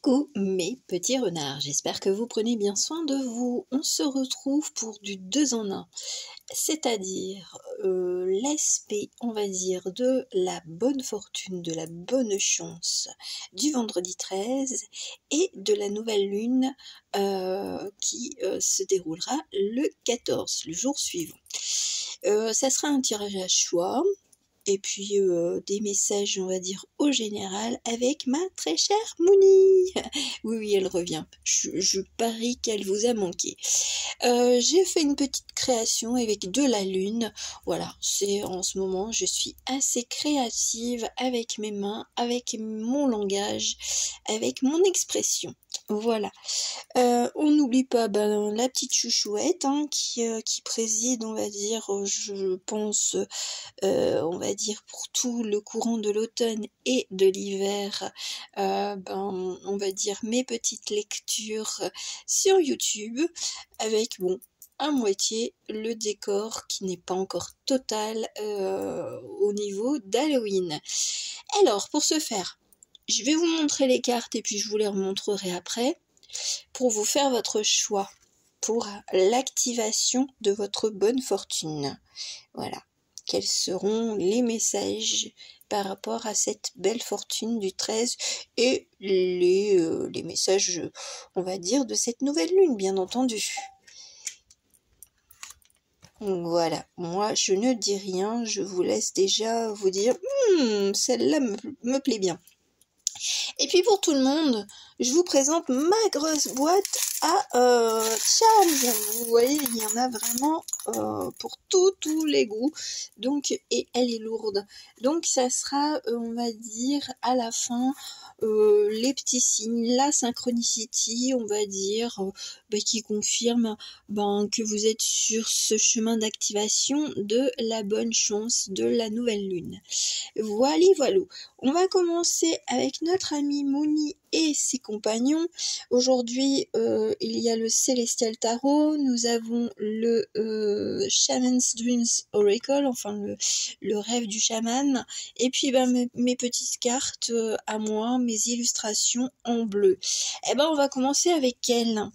Coucou mes petits renards, j'espère que vous prenez bien soin de vous. On se retrouve pour du 2 en 1, c'est-à-dire l'aspect, on va dire, de la bonne fortune, de la bonne chance du vendredi 13 et de la nouvelle lune qui se déroulera le 14, le jour suivant. Ça sera un tirage à choix. Et puis des messages, on va dire, au général, avec ma très chère Mouni. Oui, elle revient. Je parie qu'elle vous a manqué. J'ai fait une petite création avec de la lune. Voilà, c'est en ce moment, je suis assez créative avec mes mains, avec mon langage, avec mon expression. Voilà. On n'oublie pas la petite chouchouette qui préside, on va dire, je pense, on va dire pour tout le courant de l'automne et de l'hiver, on va dire mes petites lectures sur YouTube, avec à moitié le décor qui n'est pas encore total au niveau d'Halloween. Alors pour ce faire, je vais vous montrer les cartes et puis je vous les remontrerai après pour vous faire votre choix pour l'activation de votre bonne fortune. Voilà. Quels seront les messages par rapport à cette belle fortune du 13 et les messages, on va dire, de cette nouvelle lune, bien entendu. Voilà, moi je ne dis rien, je vous laisse déjà vous dire celle-là me plaît bien. Et puis pour tout le monde, je vous présente ma grosse boîte à Charms. Vous voyez, il y en a vraiment pour tous les goûts. Donc, et elle est lourde. Donc ça sera, on va dire, à la fin, les petits signes, la synchronicity, on va dire, qui confirme que vous êtes sur ce chemin d'activation de la bonne chance de la nouvelle lune. Voilà. On va commencer avec notre ami Mouni et ses compagnons. Aujourd'hui, il y a le Celestial Tarot, nous avons le Shaman's Dreams Oracle, enfin le rêve du chaman, et puis mes petites cartes à moi, mes illustrations en bleu. On va commencer avec elle.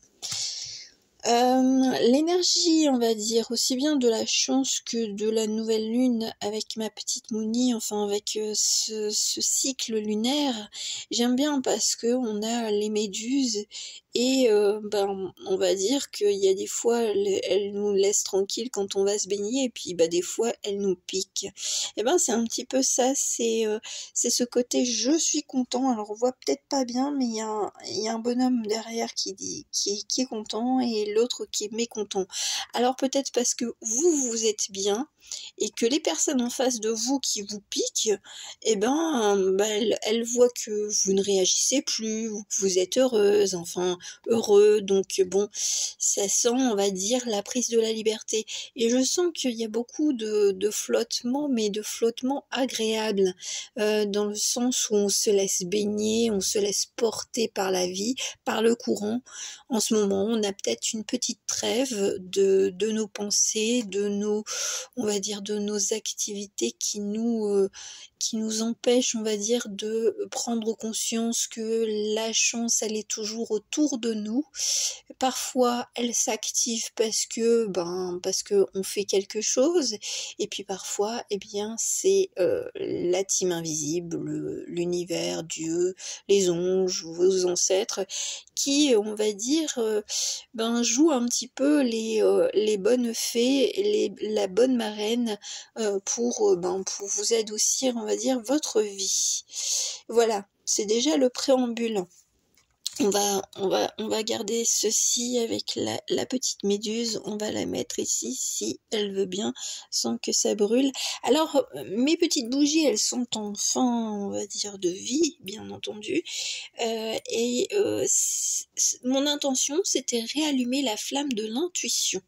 L'énergie, on va dire, aussi bien de la chance que de la nouvelle lune avec ma petite Mouni, enfin avec ce cycle lunaire, j'aime bien parce que on a les méduses et on va dire qu'il y a des fois elles nous laissent tranquilles quand on va se baigner et puis des fois elles nous piquent. C'est un petit peu ça, c'est ce côté je suis content. Alors on voit peut-être pas bien, mais il y a un bonhomme derrière qui est content et l'autre qui est mécontent. Alors peut-être parce que vous êtes bien et que les personnes en face de vous qui vous piquent, elles voient que vous ne réagissez plus, ou que vous êtes heureuse, enfin heureux, donc ça sent, on va dire, la prise de la liberté. Et je sens qu'il y a beaucoup de flottement, mais de flottement agréable, dans le sens où on se laisse baigner, on se laisse porter par la vie, par le courant. En ce moment, on a peut-être une petite trêve de nos pensées, on va dire, de nos activités qui nous empêchent, on va dire, de prendre conscience que la chance, elle est toujours autour de nous. Parfois, elle s'active parce que on fait quelque chose, et puis parfois, c'est la team invisible, l'univers, Dieu, les anges, vos ancêtres, qui, on va dire, jouent un petit peu les bonnes fées, la bonne marraine, pour vous adoucir, on va dire, votre vie. Voilà, c'est déjà le préambule. On va garder ceci avec la petite méduse, on va la mettre ici si elle veut bien, sans que ça brûle. Alors, mes petites bougies, elles sont en fin, on va dire, de vie, bien entendu, mon intention, c'était réallumer la flamme de l'intuition.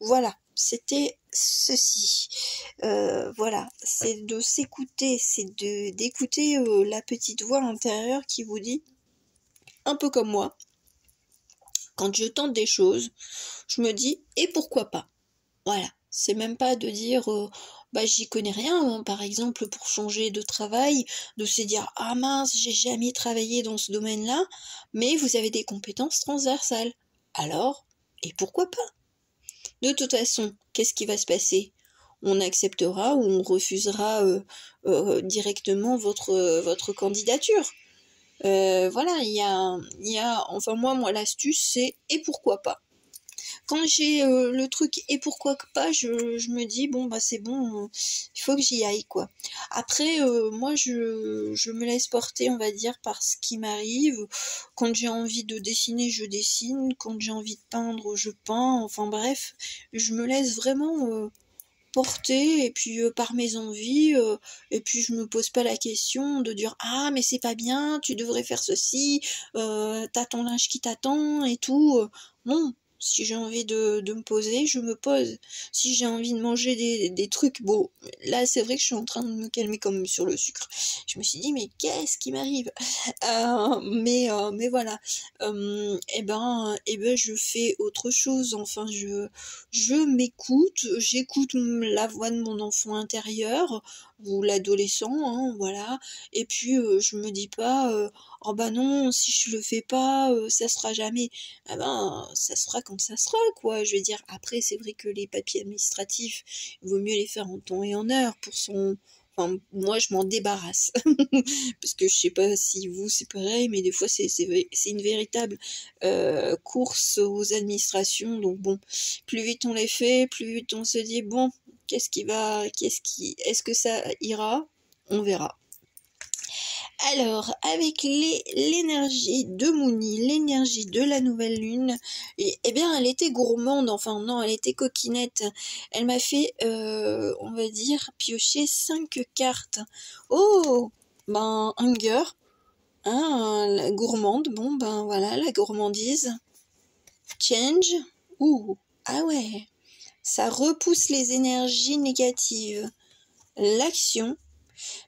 Voilà, c'était ceci. Voilà, c'est de s'écouter, c'est d'écouter la petite voix intérieure qui vous dit, un peu comme moi, quand je tente des choses, je me dis et pourquoi pas. Voilà, C'est même pas de dire bah j'y connais rien, hein. Par exemple pour changer de travail, de se dire ah mince, j'ai jamais travaillé dans ce domaine-là, mais vous avez des compétences transversales. Alors, et pourquoi pas? De toute façon, qu'est-ce qui va se passer? On acceptera ou on refusera directement votre candidature. Voilà, enfin moi l'astuce c'est et pourquoi pas. Quand j'ai le truc et pourquoi pas, je me dis bon bah c'est bon, il faut que j'y aille quoi. Après moi je me laisse porter on va dire par ce qui m'arrive. Quand j'ai envie de dessiner, je dessine. Quand j'ai envie de peindre, je peins. Enfin bref, je me laisse vraiment porter et puis par mes envies et puis je me pose pas la question de dire ah mais c'est pas bien, tu devrais faire ceci, t'as ton linge qui t'attend et tout. Non, si j'ai envie de me poser, je me pose. Si j'ai envie de manger des trucs, bon, là c'est vrai que je suis en train de me calmer comme sur le sucre. Je me suis dit mais qu'est-ce qui m'arrive? Mais voilà. Et ben je fais autre chose. Enfin je m'écoute, j'écoute la voix de mon enfant intérieur ou l'adolescent, hein, voilà. Et puis je me dis pas oh bah non, si je le fais pas, ça sera jamais. Ah ben ça sera quand ça sera quoi. Je veux dire après c'est vrai que les papiers administratifs, il vaut mieux les faire en temps et en heure pour son. Enfin, moi, je m'en débarrasse. Parce que je sais pas si vous, c'est pareil, mais des fois, c'est une véritable course aux administrations. Donc bon, plus vite on les fait, plus vite on se dit, bon, est-ce que ça ira? On verra. Alors, avec l'énergie de Mooni, l'énergie de la nouvelle lune, eh bien, elle était gourmande, enfin non, elle était coquinette. Elle m'a fait, on va dire, piocher 5 cartes. Oh, ben, hunger, hein, la gourmande, bon, ben voilà, la gourmandise. Change, ouh, ah ouais, ça repousse les énergies négatives. L'action,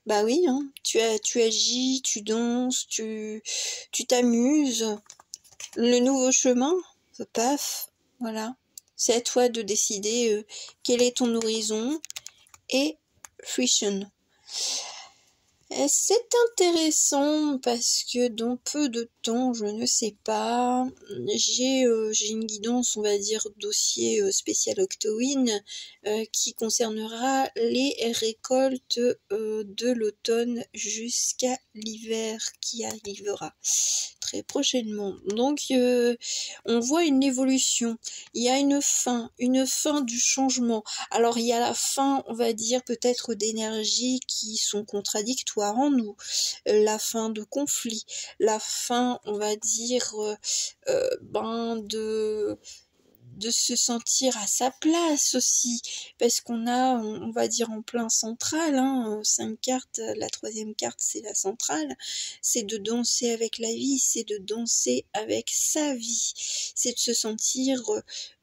bah oui, hein, tu agis, tu danses, tu t'amuses. Le nouveau chemin, paf, voilà. C'est à toi de décider quel est ton horizon et fruition. C'est intéressant parce que dans peu de temps, je ne sais pas, j'ai une guidance, on va dire, dossier spécial Octowin qui concernera les récoltes de l'automne jusqu'à l'hiver qui arrivera très prochainement. Donc on voit une évolution, il y a une fin du changement. Alors il y a la fin, on va dire, peut-être d'énergie qui sont contradictoires en nous, la fin de conflits, la fin, on va dire, de se sentir à sa place aussi, parce qu'on a, on va dire en plein central, hein, 5 cartes, la 3e carte c'est la centrale, c'est de danser avec la vie, c'est de danser avec sa vie, c'est de se sentir,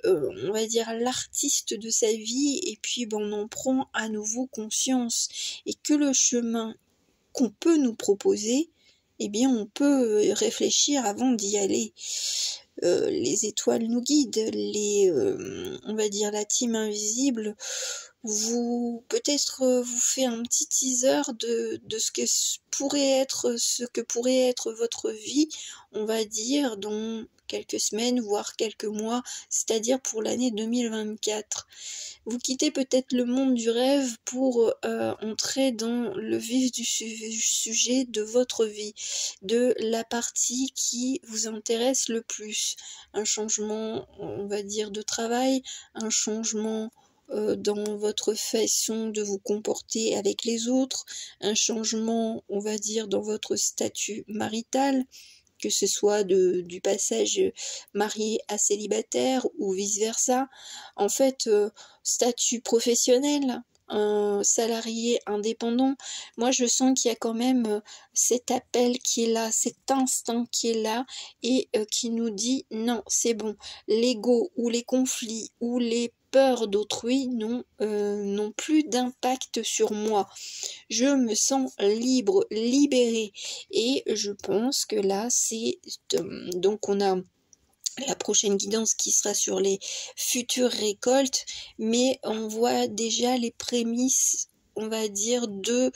on va dire l'artiste de sa vie, et puis on en prend à nouveau conscience, et que le chemin qu'on peut nous proposer, eh bien on peut réfléchir avant d'y aller. Les étoiles nous guident, on va dire la team invisible peut-être vous fait un petit teaser de ce que pourrait être votre vie, on va dire dans quelques semaines voire quelques mois, c'est-à-dire pour l'année 2024. Vous quittez peut-être le monde du rêve pour entrer dans le vif du sujet de votre vie, de la partie qui vous intéresse le plus. Un changement, on va dire, de travail, un changement dans votre façon de vous comporter avec les autres, un changement, on va dire, dans votre statut marital, que ce soit du passage marié à célibataire ou vice-versa. En fait, statut professionnel, un salarié indépendant, moi je sens qu'il y a quand même cet appel qui est là, cet instinct qui est là et qui nous dit non, c'est bon, l'ego ou les conflits ou les peurs d'autrui n'ont plus d'impact sur moi. Je me sens libre, libérée et je pense que là c'est donc on a la prochaine guidance qui sera sur les futures récoltes, mais on voit déjà les prémices, on va dire, de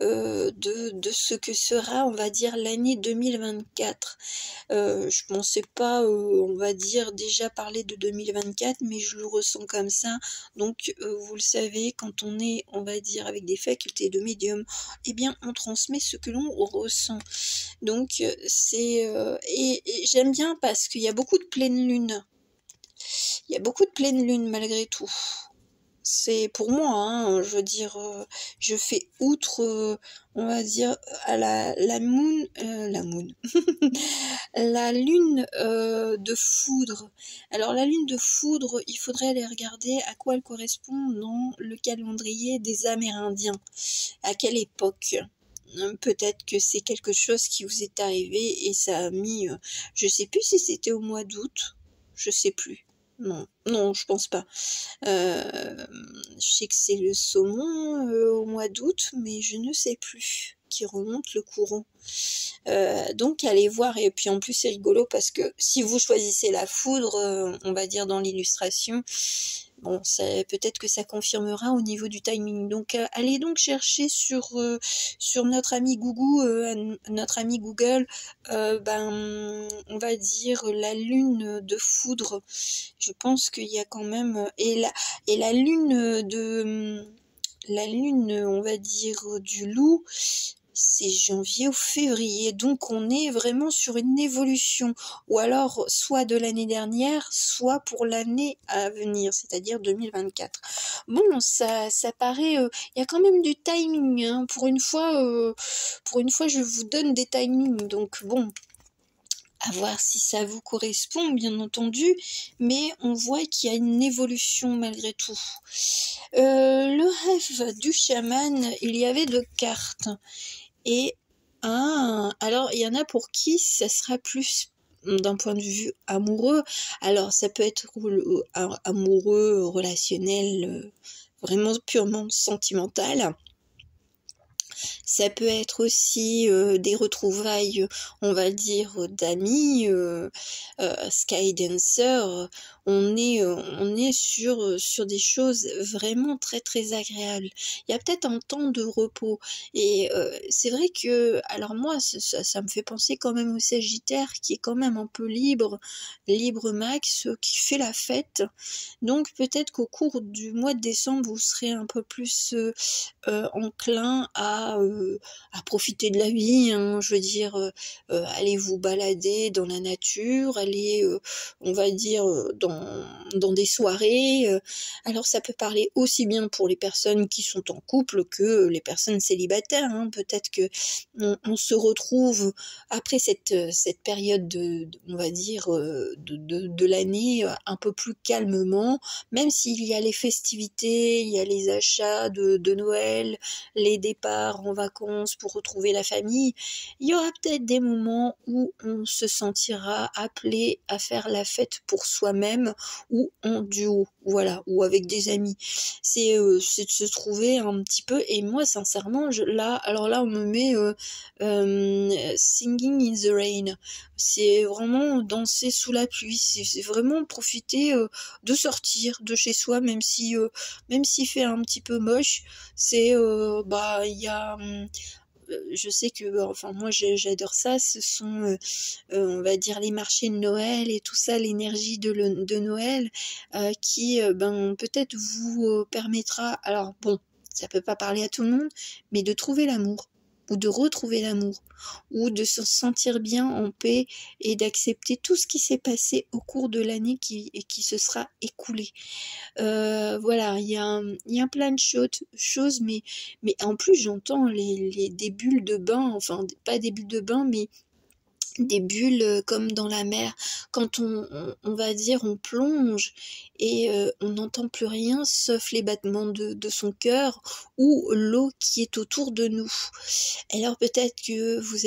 ce que sera, on va dire, l'année 2024. Je pensais pas, on va dire, déjà parler de 2024, mais je le ressens comme ça. Donc, vous le savez, quand on est, on va dire, avec des facultés de médium, eh bien, on transmet ce que l'on ressent. Donc, et j'aime bien parce qu'il y a beaucoup de pleine lune. Il y a beaucoup de pleine lune malgré tout. C'est pour moi, hein, je veux dire, je fais outre, on va dire, à la moon, la lune de foudre. Alors la lune de foudre, il faudrait aller regarder à quoi elle correspond dans le calendrier des Amérindiens. À quelle époque? Peut-être que c'est quelque chose qui vous est arrivé et ça a mis, je sais plus si c'était au mois d'août, je sais plus. Non, non, je pense pas. Je sais que c'est le saumon au mois d'août, mais je ne sais plus qui remonte le courant. Donc allez voir, et puis en plus c'est rigolo parce que si vous choisissez la foudre, on va dire dans l'illustration, bon, peut-être que ça confirmera au niveau du timing. Donc allez donc chercher sur notre ami Google, on va dire la lune de foudre. Je pense qu'il y a quand même et la lune la lune, on va dire du loup, c'est janvier ou février, donc on est vraiment sur une évolution, ou alors soit de l'année dernière, soit pour l'année à venir, c'est-à-dire 2024. Bon, ça paraît, il y a quand même du timing, hein. Pour une fois, je vous donne des timings, donc bon, à voir si ça vous correspond, bien entendu, mais on voit qu'il y a une évolution malgré tout. Le rêve du chaman, il y avait 2 cartes. Et alors il y en a pour qui ça sera plus d'un point de vue amoureux. Alors ça peut être amoureux, relationnel, vraiment purement sentimental. Ça peut être aussi des retrouvailles, on va dire, d'amis, Sky Dancer. On est sur des choses vraiment très très agréables. Il y a peut-être un temps de repos. Et c'est vrai que, alors moi, ça me fait penser quand même au Sagittaire, qui est quand même un peu libre max, qui fait la fête. Donc peut-être qu'au cours du mois de décembre, vous serez un peu plus enclin à profiter de la vie, hein. Je veux dire, allez vous balader dans la nature, allez, on va dire, dans des soirées. Alors ça peut parler aussi bien pour les personnes qui sont en couple que les personnes célibataires, hein. Peut-être que on se retrouve après cette période on va dire, de l'année un peu plus calmement, même s'il y a les festivités, il y a les achats de Noël, les départs en vacances pour retrouver la famille, il y aura peut-être des moments où on se sentira appelé à faire la fête pour soi-même ou en duo, voilà, ou avec des amis. C'est de se trouver un petit peu, et moi sincèrement, alors là on me met Singing in the Rain. C'est vraiment danser sous la pluie, c'est vraiment profiter de sortir de chez soi, même s'il fait un petit peu moche. C'est il y a je sais que, enfin moi j'adore ça, ce sont on va dire les marchés de Noël et tout ça, l'énergie de Noël qui peut-être vous permettra, alors bon, ça peut pas parler à tout le monde, mais de trouver l'amour, ou de retrouver l'amour, ou de se sentir bien en paix et d'accepter tout ce qui s'est passé au cours de l'année qui se sera écoulé. Voilà, il y a plein de choses, mais en plus j'entends des bulles de bain, enfin pas des bulles de bain, mais des bulles comme dans la mer, quand on va dire on plonge et on n'entend plus rien sauf les battements de son cœur ou l'eau qui est autour de nous. Alors peut-être que vous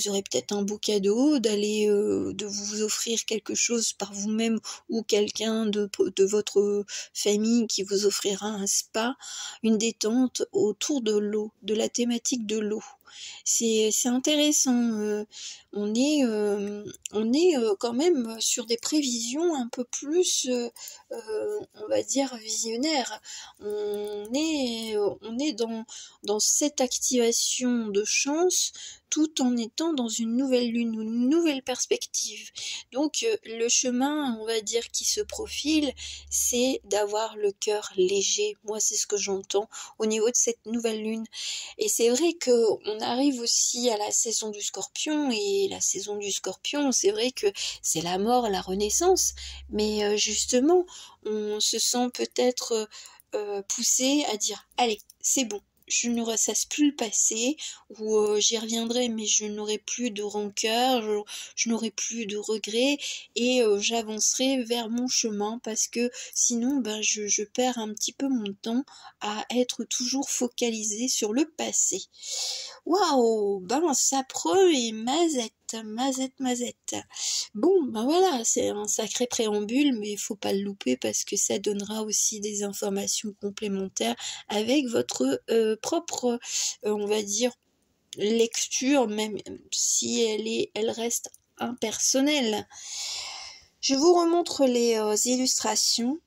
aurez peut-être un beau cadeau, de vous offrir quelque chose par vous-même, ou quelqu'un de votre famille qui vous offrira un spa, une détente autour de l'eau, de la thématique de l'eau. C'est intéressant. On est quand même sur des prévisions un peu plus, on va dire, visionnaires. On est dans cette activation de chance tout en étant dans une nouvelle lune, une nouvelle perspective. Donc le chemin, on va dire, qui se profile, c'est d'avoir le cœur léger. Moi, c'est ce que j'entends au niveau de cette nouvelle lune. Et c'est vrai qu'on arrive aussi à la saison du Scorpion, et la saison du Scorpion, c'est vrai que c'est la mort, la renaissance, mais justement, on se sent peut-être poussé à dire, allez, c'est bon. Je ne ressasse plus le passé, ou j'y reviendrai, mais je n'aurai plus de rancœur, je n'aurai plus de regrets, et j'avancerai vers mon chemin, parce que sinon ben, je perds un petit peu mon temps à être toujours focalisé sur le passé. Waouh, ben ça promet mazette. Bon, ben voilà, c'est un sacré préambule, mais il faut pas le louper parce que ça donnera aussi des informations complémentaires avec votre propre, on va dire, lecture, même si elle reste impersonnelle. Je vous remontre les illustrations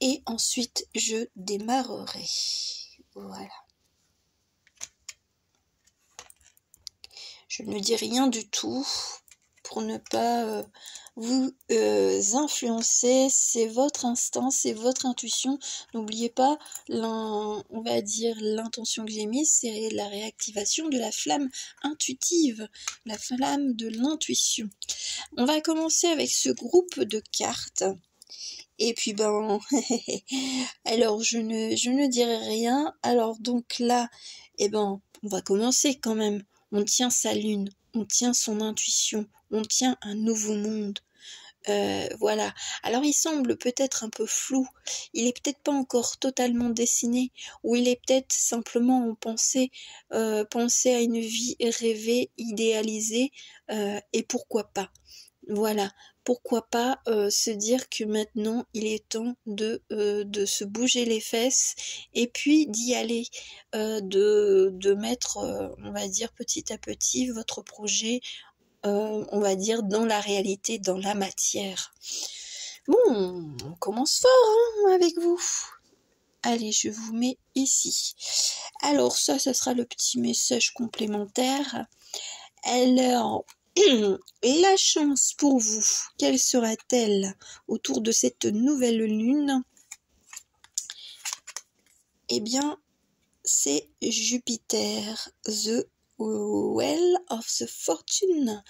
et ensuite je démarrerai. Voilà. Je ne dis rien du tout pour ne pas vous influencer. C'est votre instinct, c'est votre intuition. N'oubliez pas, on va dire, l'intention que j'ai mise, c'est la réactivation de la flamme intuitive, la flamme de l'intuition. On va commencer avec ce groupe de cartes. Et puis ben, alors je ne dirai rien. Alors donc là, eh ben, on va commencer quand même. On tient sa lune, on tient son intuition, on tient un nouveau monde. Voilà. Alors il semble peut-être un peu flou, il est peut-être pas encore totalement dessiné, ou il est peut-être simplement en pensée à une vie rêvée, idéalisée, et pourquoi pas. Voilà, pourquoi pas se dire que maintenant il est temps de se bouger les fesses et puis d'y aller, de mettre, on va dire, petit à petit votre projet, on va dire, dans la réalité, dans la matière. Bon, on commence fort hein, avec vous. Allez, je vous mets ici. Alors ça sera le petit message complémentaire. Alors, la chance pour vous, quelle sera-t-elle autour de cette nouvelle lune? Eh bien, c'est Jupiter, the Well of the Fortune,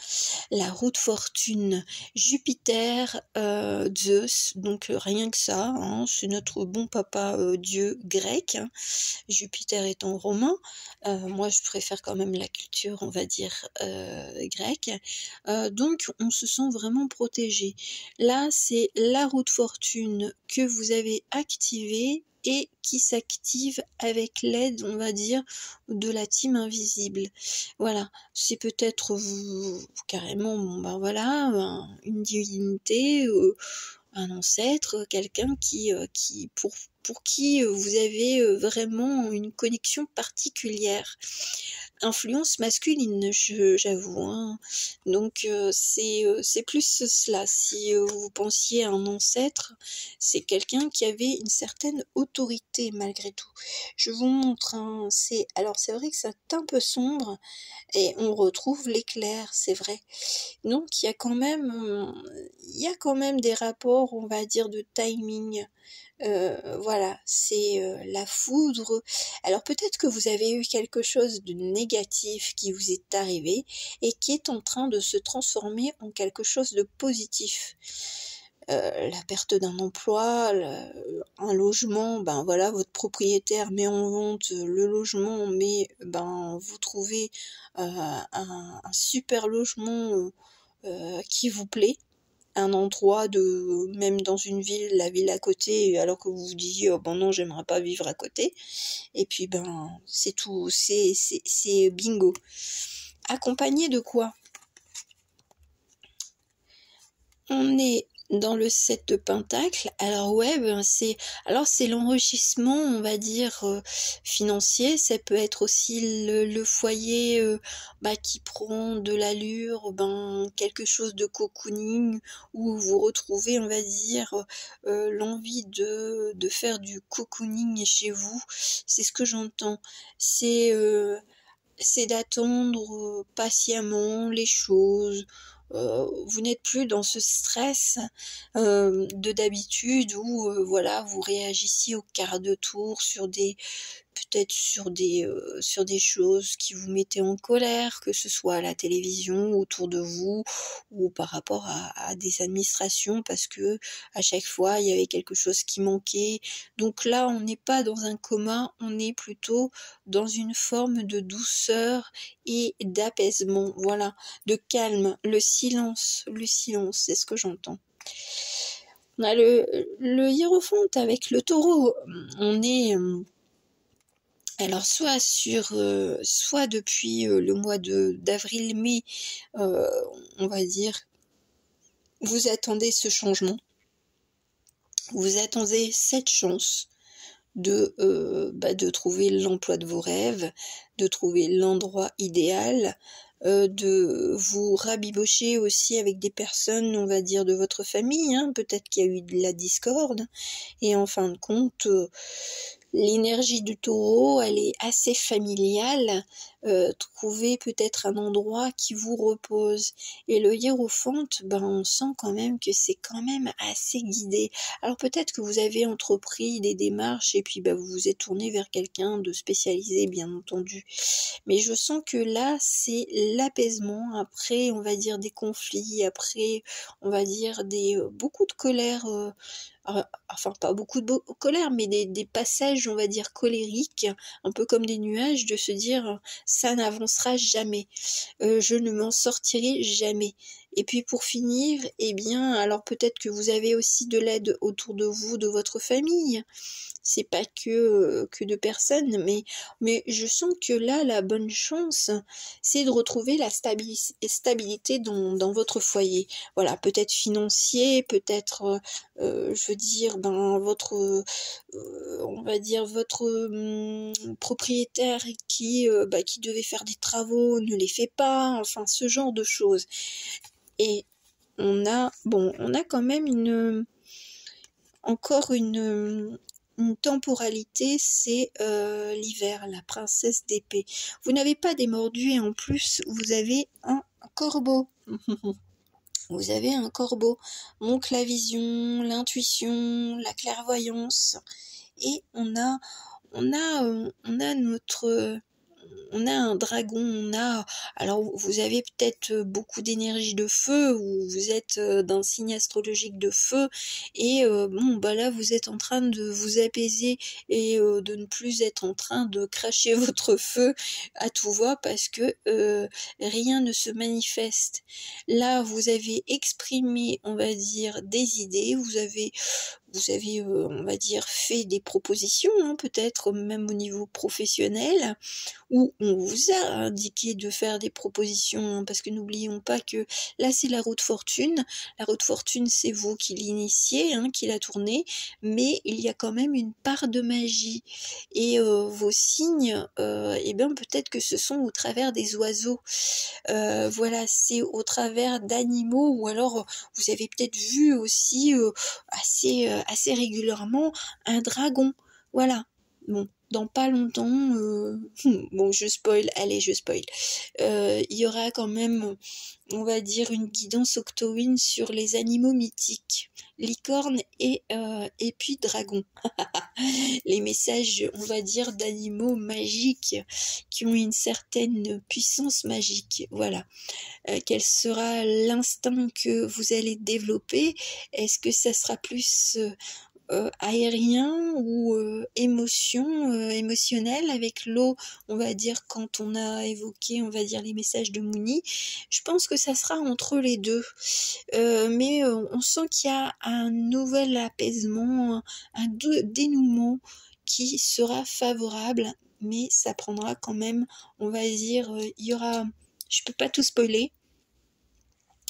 la roue de fortune. Jupiter, Zeus, donc rien que ça, hein, c'est notre bon papa dieu grec. Hein. Jupiter étant romain, moi je préfère quand même la culture, on va dire, grecque. Donc on se sent vraiment protégé. Là, c'est la roue de fortune que vous avez activée et qui s'active avec l'aide, on va dire, de la team invisible. Voilà, c'est peut-être vous, carrément, bon, ben voilà, une divinité, un ancêtre, quelqu'un qui pour qui vous avez vraiment une connexion particulière. Influence masculine, j'avoue. Hein. Donc c'est plus cela. Si vous pensiez à un ancêtre, c'est quelqu'un qui avait une certaine autorité malgré tout. Je vous montre. Hein, alors c'est vrai que c'est un peu sombre et on retrouve l'éclair, c'est vrai. Donc il y a quand même des rapports, on va dire, de timing. Voilà, c'est la foudre. Alors peut-être que vous avez eu quelque chose de négatif qui vous est arrivé et qui est en train de se transformer en quelque chose de positif. La perte d'un emploi, un logement, ben voilà, votre propriétaire met en vente le logement, mais ben vous trouvez un super logement qui vous plaît. Un endroit même dans une ville, la ville à côté, alors que vous vous disiez oh ben non, j'aimerais pas vivre à côté, et puis ben c'est tout, c'est bingo. Accompagné de quoi? On est dans le 7 de Pentacle, alors ouais, ben c'est l'enrichissement, on va dire, financier. Ça peut être aussi le foyer qui prend de l'allure, quelque chose de cocooning, où vous retrouvez, on va dire, l'envie de faire du cocooning chez vous. C'est ce que j'entends. C'est d'attendre patiemment les choses. Vous n'êtes plus dans ce stress de d'habitude où voilà, vous réagissiez au quart de tour sur peut-être sur des choses qui vous mettaient en colère, que ce soit à la télévision, autour de vous, ou par rapport à des administrations, parce que à chaque fois il y avait quelque chose qui manquait. Donc là, on n'est pas dans un coma, on est plutôt dans une forme de douceur et d'apaisement, voilà, de calme, le silence, c'est ce que j'entends. On a le hiérophante avec le taureau, on est alors soit depuis le mois d'avril-mai, on va dire, vous attendez ce changement, vous attendez cette chance de trouver l'emploi de vos rêves, de trouver l'endroit idéal, de vous rabibocher aussi avec des personnes, on va dire, de votre famille, hein. Peut-être qu'il y a eu de la discorde, et en fin de compte, l'énergie du taureau, elle est assez familiale. Trouvez peut-être un endroit qui vous repose. Et le hiérophante, on sent quand même que c'est quand même assez guidé. Alors peut-être que vous avez entrepris des démarches et puis vous vous êtes tourné vers quelqu'un de spécialisé, bien entendu. Mais je sens que là, c'est l'apaisement après, on va dire, des conflits, après, on va dire, beaucoup de colère, enfin pas beaucoup de colère, mais des passages, on va dire, colériques, un peu comme des nuages, de se dire ça n'avancera jamais, je ne m'en sortirai jamais. Et puis pour finir, eh bien, alors peut-être que vous avez aussi de l'aide autour de vous, de votre famille. C'est pas que de personnes, mais je sens que là, la bonne chance, c'est de retrouver la stabilité dans votre foyer. Voilà, peut-être financier, peut-être, je veux dire, on va dire votre propriétaire qui devait faire des travaux ne les fait pas, enfin ce genre de choses. Et on a quand même encore une temporalité, c'est l'hiver, la princesse d'épée. Vous n'avez pas des mordus et en plus, vous avez un corbeau. Vous avez un corbeau. Donc la vision, l'intuition, la clairvoyance. Et on a on a un dragon, alors vous avez peut-être beaucoup d'énergie de feu, ou vous êtes d'un signe astrologique de feu, et là vous êtes en train de vous apaiser et de ne plus être en train de cracher votre feu à tout va, parce que rien ne se manifeste. Là vous avez exprimé, on va dire, des idées, vous avez on va dire, fait des propositions, hein, peut-être même au niveau professionnel, où on vous a indiqué de faire des propositions, hein, parce que n'oublions pas que là c'est la roue de fortune. La roue de fortune, c'est vous qui l'initiez, hein, qui la tournez, mais il y a quand même une part de magie. Et vos signes, peut-être que ce sont au travers des oiseaux. Voilà, c'est au travers d'animaux, ou alors vous avez peut-être vu aussi assez régulièrement un dragon. Voilà. Bon, dans pas longtemps, bon, je spoil, allez, je spoil. Il y aura quand même, on va dire, une guidance octowin sur les animaux mythiques, licorne et puis dragon. Les messages, on va dire, d'animaux magiques qui ont une certaine puissance magique. Voilà. Quel sera l'instinct que vous allez développer? Est-ce que ça sera plus aérien ou émotionnel avec l'eau, on va dire, quand on a évoqué, on va dire, les messages de Mouni? Je pense que ça sera entre les deux, mais on sent qu'il y a un nouvel apaisement, un dénouement qui sera favorable, mais ça prendra quand même, on va dire, il y aura, je peux pas tout spoiler,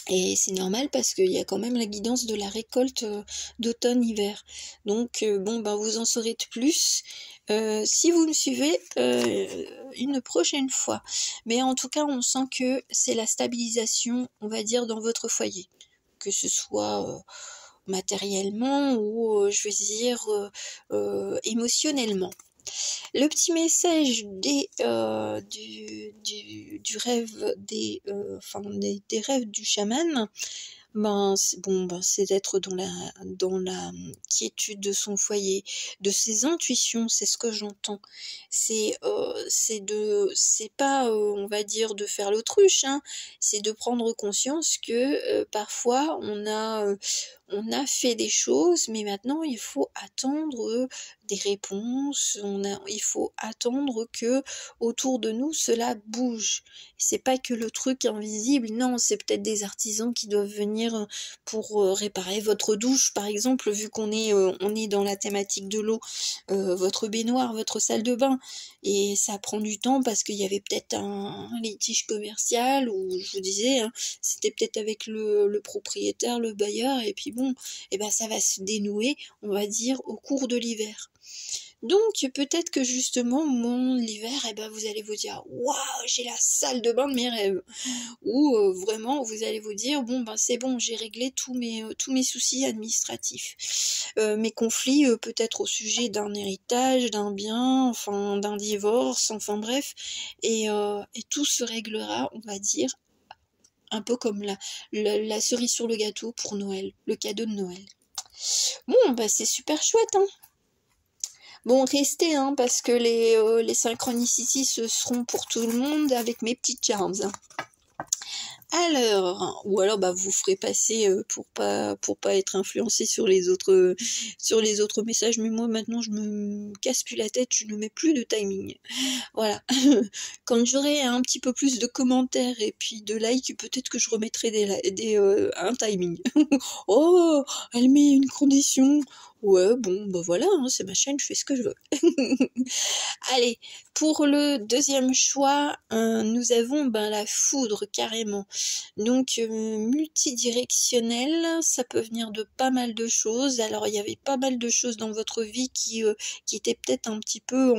Et c'est normal parce qu'il y a quand même la guidance de la récolte d'automne-hiver. Donc bon, ben vous en saurez plus si vous me suivez une prochaine fois. Mais en tout cas, on sent que c'est la stabilisation, on va dire, dans votre foyer. Que ce soit matériellement ou, je veux dire, émotionnellement. Le petit message du rêve des rêves du chaman, c'est d'être dans la quiétude de son foyer, de ses intuitions, c'est ce que j'entends. C'est pas on va dire de faire l'autruche, hein, c'est de prendre conscience que parfois on a fait des choses, mais maintenant il faut attendre des réponses, il faut attendre que autour de nous cela bouge. C'est pas que le truc invisible, non, c'est peut-être des artisans qui doivent venir pour réparer votre douche, par exemple, vu qu'on est, on est dans la thématique de l'eau, votre baignoire, votre salle de bain, et ça prend du temps parce qu'il y avait peut-être un litige commercial, ou je vous disais, hein, c'était peut-être avec le propriétaire, le bailleur, et puis bon, et ben ça va se dénouer, on va dire, au cours de l'hiver. Donc peut-être que justement l'hiver, vous allez vous dire waouh, j'ai la salle de bain de mes rêves, ou vraiment vous allez vous dire bon c'est bon, j'ai réglé tous mes soucis administratifs, mes conflits peut-être au sujet d'un héritage, d'un bien, enfin d'un divorce, enfin bref, et tout se réglera, on va dire, un peu comme la cerise sur le gâteau pour Noël, le cadeau de Noël. Bon c'est super chouette, hein. Bon, restez, hein, parce que les synchronicités ce seront pour tout le monde avec mes petites charms. Hein. Alors, ou alors vous ferez passer pour pas être influencé sur les autres messages, mais moi maintenant je me casse plus la tête, je ne mets plus de timing. Voilà. Quand j'aurai un petit peu plus de commentaires et puis de likes, peut-être que je remettrai un timing. Oh, elle met une condition. Ouais, bon, voilà, hein, c'est ma chaîne, je fais ce que je veux. Allez, pour le deuxième choix, nous avons la foudre, carrément. Donc, multidirectionnel, ça peut venir de pas mal de choses. Alors, il y avait pas mal de choses dans votre vie qui étaient peut-être un petit peu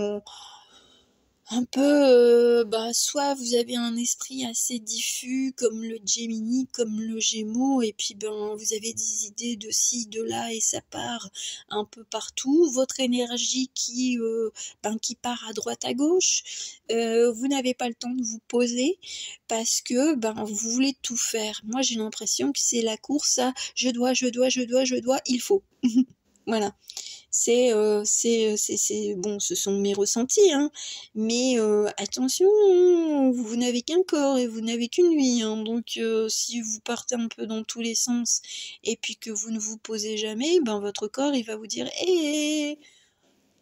soit vous avez un esprit assez diffus comme le Gemini, comme le Gémeaux, et puis vous avez des idées de ci, de là, et ça part un peu partout. Votre énergie qui part à droite à gauche, vous n'avez pas le temps de vous poser parce que vous voulez tout faire. Moi j'ai l'impression que c'est la course à je dois, il faut. Voilà. Bon, ce sont mes ressentis, hein, mais attention, vous n'avez qu'un corps et vous n'avez qu'une vie, hein, donc si vous partez un peu dans tous les sens et puis que vous ne vous posez jamais, votre corps il va vous dire hé,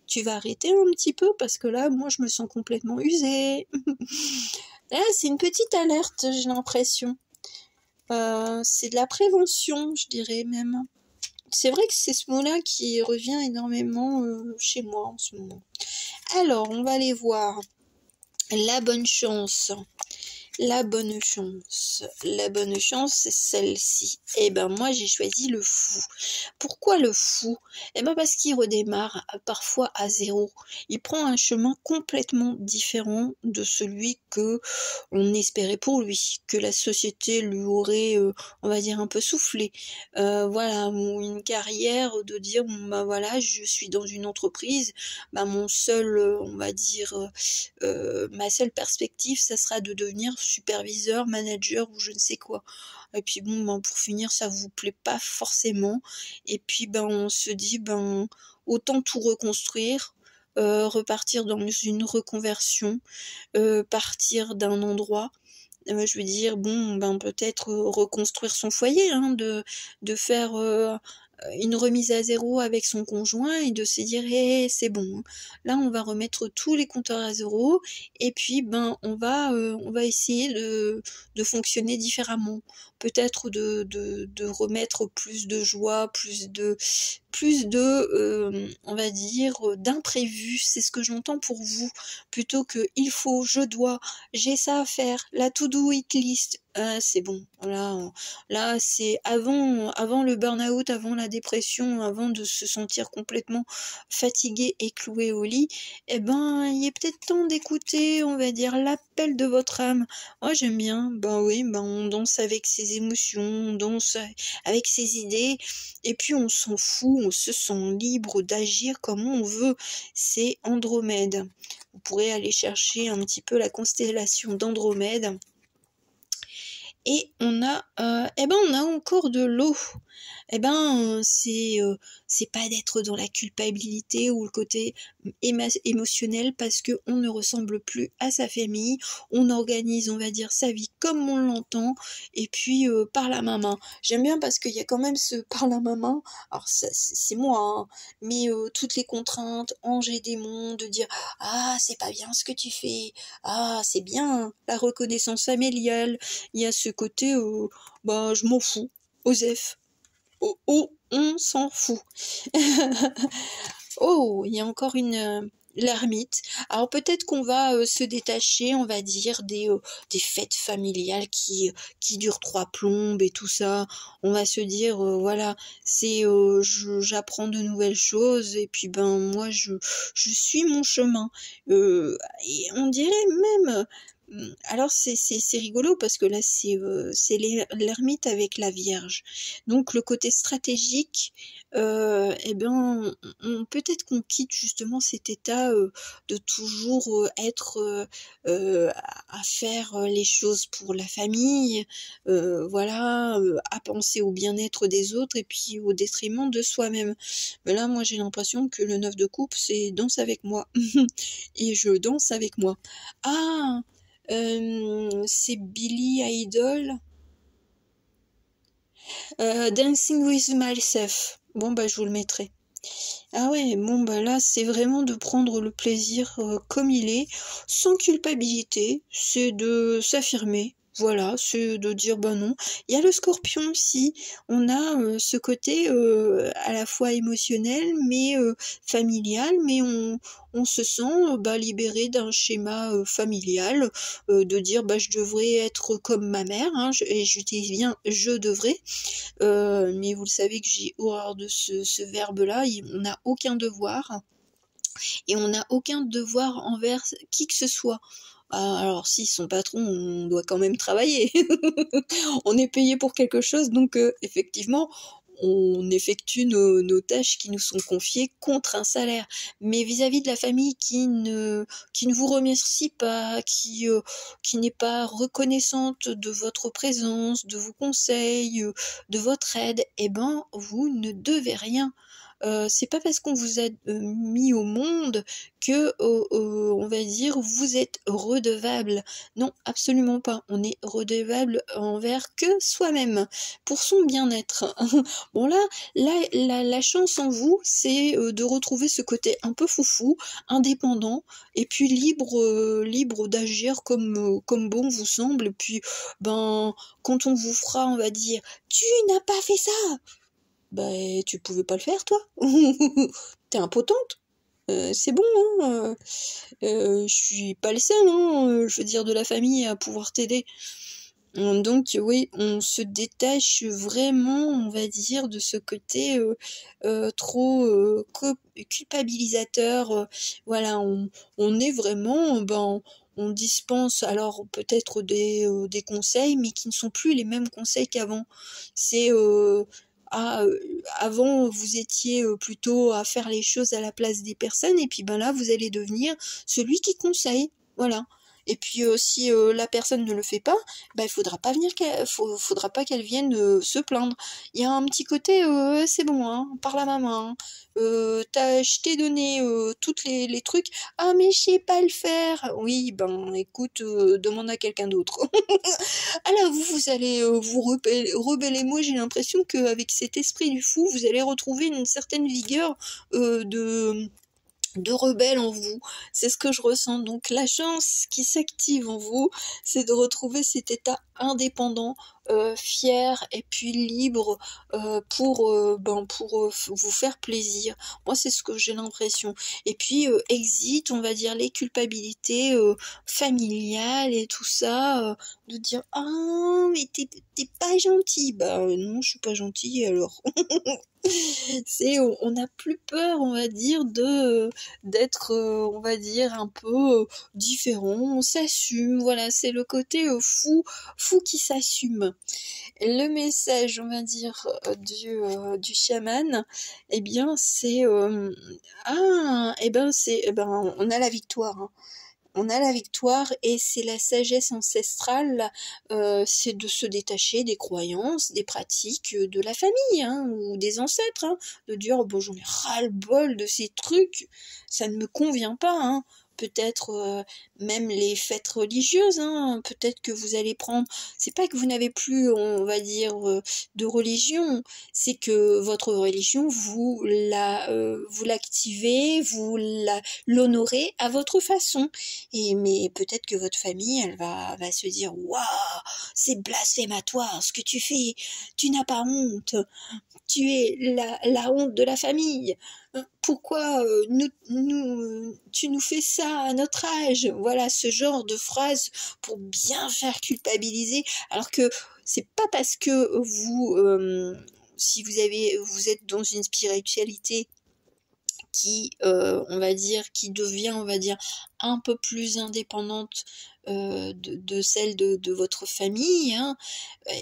tu vas arrêter un petit peu parce que là moi je me sens complètement usée. Là c'est une petite alerte, j'ai l'impression. C'est de la prévention, je dirais même. C'est vrai que c'est ce mot-là qui revient énormément chez moi en ce moment. Alors, on va aller voir la bonne chance. La bonne chance, c'est celle-ci. Moi, j'ai choisi le fou. Pourquoi le fou? Parce qu'il redémarre parfois à zéro. Il prend un chemin complètement différent de celui que on espérait pour lui, que la société lui aurait, on va dire, un peu soufflé. Voilà, ou une carrière de dire, voilà, je suis dans une entreprise, mon seul, on va dire, ma seule perspective, ça sera de devenir superviseur, manager ou je ne sais quoi. Et puis pour finir, ça vous plaît pas forcément. Et puis on se dit, autant tout reconstruire, repartir dans une reconversion, partir d'un endroit. Je veux dire, peut-être reconstruire son foyer, hein, de faire une remise à zéro avec son conjoint et de se dire hey, c'est bon, là on va remettre tous les compteurs à zéro et puis on va essayer de fonctionner différemment, peut-être de remettre plus de joie, plus de on va dire d'imprévu, c'est ce que j'entends pour vous, plutôt que il faut, je dois, j'ai ça à faire, la to-do list, Ah, c'est bon. Là, c'est avant le burn-out, avant la dépression, avant de se sentir complètement fatigué et cloué au lit, eh ben, il est peut-être temps d'écouter, on va dire, l'appel de votre âme. Moi, j'aime bien. Ben oui, ben on danse avec ses émotions, on danse avec ses idées, et puis on s'en fout, on se sent libre d'agir comme on veut. C'est Andromède. Vous pourrez aller chercher un petit peu la constellation d'Andromède. Et on a encore de l'eau. C'est pas d'être dans la culpabilité ou le côté émotionnel parce que on ne ressemble plus à sa famille. On organise, on va dire, sa vie comme on l'entend et puis par la main. J'aime bien parce qu'il y a quand même ce par la main. Alors c'est moi, hein, mais toutes les contraintes, anges et démons, de dire ah c'est pas bien ce que tu fais, ah c'est bien la reconnaissance familiale. Il y a ce côté je m'en fous, Osef. On s'en fout. Oh, il y a encore l'ermite. Alors peut-être qu'on va se détacher, on va dire, des fêtes familiales qui durent 3 plombes et tout ça. On va se dire, voilà, j'apprends de nouvelles choses et puis moi je suis mon chemin. Et on dirait même. Alors c'est rigolo parce que là c'est l'ermite avec la Vierge. Donc le côté stratégique, peut-être qu'on quitte justement cet état de toujours être à faire les choses pour la famille, à penser au bien-être des autres et puis au détriment de soi-même. Mais là moi j'ai l'impression que le 9 de coupe c'est danse avec moi et je danse avec moi. Ah, c'est Billy Idol. Dancing with Myself. Bon, je vous le mettrai. Ah ouais, là, c'est vraiment de prendre le plaisir comme il est, sans culpabilité. C'est de s'affirmer. Voilà, c'est de dire non. Il y a le scorpion aussi. On a ce côté à la fois émotionnel, mais familial, mais on se sent libéré d'un schéma familial, de dire je devrais être comme ma mère, hein, et j'utilise bien je devrais. Mais vous le savez que j'ai horreur de ce verbe-là, on n'a aucun devoir, et on n'a aucun devoir envers qui que ce soit. Alors si son patron, on doit quand même travailler. On est payé pour quelque chose, donc effectivement, on effectue nos tâches qui nous sont confiées contre un salaire. Mais vis-à-vis de la famille qui ne vous remercie pas, qui n'est pas reconnaissante de votre présence, de vos conseils, de votre aide, vous ne devez rien. C'est pas parce qu'on vous a mis au monde que, on va dire, vous êtes redevable. Non, absolument pas. On est redevable envers que soi-même, pour son bien-être. Bon là, la chance en vous, c'est de retrouver ce côté un peu foufou, indépendant, et puis libre d'agir comme bon vous semble. Et puis, quand on vous fera, on va dire, tu n'as pas fait ça. Tu pouvais pas le faire, toi. T'es impotente. C'est bon, hein. Je suis pas le seul, hein, je veux dire, de la famille à pouvoir t'aider. Donc oui, on se détache vraiment, on va dire, de ce côté trop culpabilisateur. Voilà, on est vraiment, on dispense alors peut-être des conseils, mais qui ne sont plus les mêmes conseils qu'avant. C'est avant vous étiez plutôt à faire les choses à la place des personnes, et puis là vous allez devenir celui qui conseille. Voilà. Et puis si la personne ne le fait pas, il faudra faudra pas qu'elle vienne se plaindre. Il y a un petit côté c'est bon, hein, par la maman. Hein. Je t'ai donné toutes les trucs. Ah mais je sais pas le faire. Oui, écoute, demande à quelqu'un d'autre. Alors vous allez vous rebeller. Moi j'ai l'impression qu'avec cet esprit du fou, vous allez retrouver une certaine vigueur de de rebelle en vous. C'est ce que je ressens. Donc la chance qui s'active en vous, c'est de retrouver cet état indépendant, fier et puis libre, pour vous faire plaisir. Moi, c'est ce que j'ai l'impression. Et puis exit, on va dire, les culpabilités familiales et tout ça, de dire ah mais t'es pas gentil. Bah non, je suis pas gentille alors. C'est on n'a plus peur, on va dire, de d'être, on va dire, un peu différent. On s'assume, voilà, c'est le côté fou qui s'assume. Le message, on va dire, du chaman, eh bien, c'est on a la victoire, hein. On a la victoire et c'est la sagesse ancestrale, c'est de se détacher des croyances, des pratiques de la famille, hein, ou des ancêtres, hein, de dire oh, bon j'en ai ras-le-bol de ces trucs, ça ne me convient pas, hein. Peut-être même les fêtes religieuses, hein, peut-être que vous allez prendre, c'est pas que vous n'avez plus, on va dire, de religion, c'est que votre religion, vous l'activez, l'honorez à votre façon. Mais peut-être que votre famille, elle va se dire waouh, c'est blasphématoire ce que tu fais, tu n'as pas honte, tu es la honte de la famille. Pourquoi tu nous fais ça à notre âge? Voilà, ce genre de phrase pour bien faire culpabiliser, alors que c'est pas parce que si vous êtes dans une spiritualité qui, on va dire, qui devient, on va dire, un peu plus indépendante de celle de votre famille, hein,